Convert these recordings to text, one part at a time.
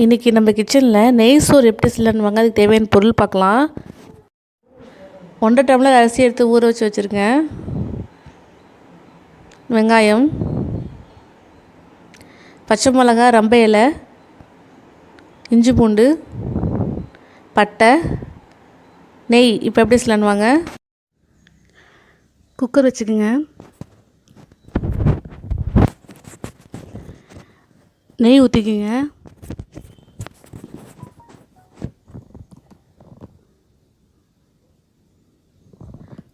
இன்றைக்கி நம்ம கிச்சனில் நெய் சோறு எப்படி செய்யலான்னு அதுக்கு தேவையான பொருள் பார்க்கலாம். 1.5 டம்ளர் அரிசி எடுத்து ஊற வச்சு வச்சுருக்கேன். வெங்காயம், பச்சை மிளகா, ரம்பை இலை, இஞ்சி பூண்டு, பட்டை, நெய். இப்போ எப்படி செய்யலான்னு வாங்க. குக்கர் வச்சுக்கோங்க. நெய் ஊற்றிக்கிங்க.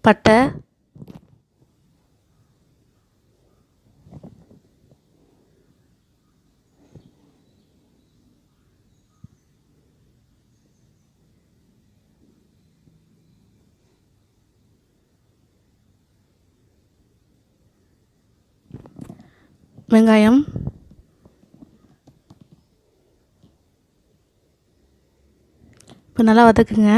பட்டை, வெங்காயம், இப்போ நல்லா வதக்குங்க.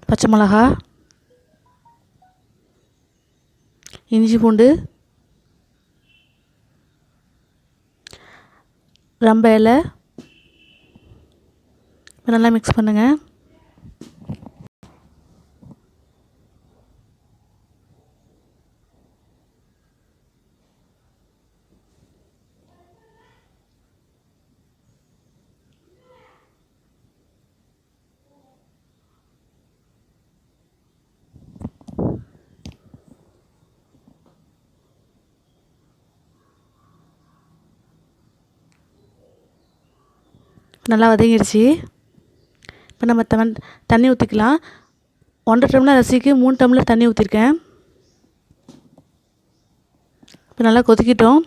பச்சை மிளகா, இஞ்சி பூண்டு, ரம்பை இலை நல்லா மிக்ஸ் பண்ணுங்கள். நல்லா வதங்கிடுச்சு. இப்போ நம்ம தண்ணி ஊற்றிக்கலாம். 1.5 டம்ளர் அரிசிக்கு 3 டம்ளர் தண்ணி ஊற்றிருக்கேன். இப்போ நல்லா கொதிக்கிட்டோம்.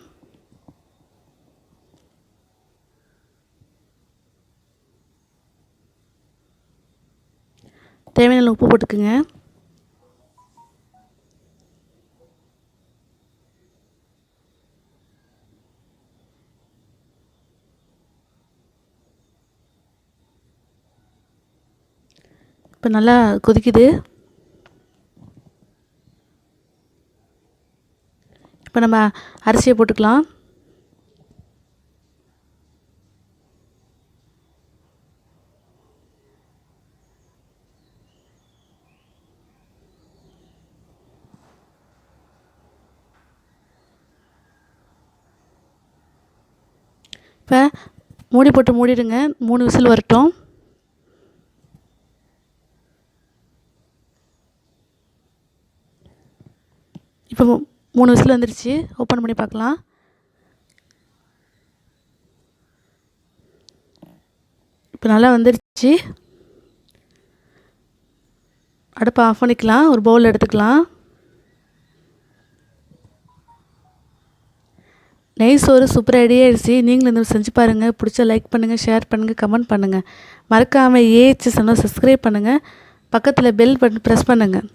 தேவையான உப்பு போட்டுக்குங்க. இப்போ நல்லா கொதிக்குது. இப்போ நம்ம அரிசியை போட்டுக்கலாம். இப்போ மூடி போட்டு மூடிடுங்க. 3 விசில் வரட்டும். இப்போ 3 விசில் வந்துடுச்சு. ஓப்பன் பண்ணி பார்க்கலாம். இப்போ நல்லா வந்துடுச்சு. அடுப்பை ஆஃப் பண்ணிக்கலாம். ஒரு பவுல் எடுத்துக்கலாம். நெய் சோறு சூப்பராக ரெடி ஆகிடுச்சு. நீங்களும் இந்த செஞ்சு பாருங்கள். பிடிச்சா லைக் பண்ணுங்கள், ஷேர் பண்ணுங்கள், கமெண்ட் பண்ணுங்கள். மறக்காமல் ஏஹெச் சேனலை சப்ஸ்கிரைப் பண்ணுங்கள். பக்கத்தில் பெல் பட்டன் ப்ரெஸ் பண்ணுங்கள்.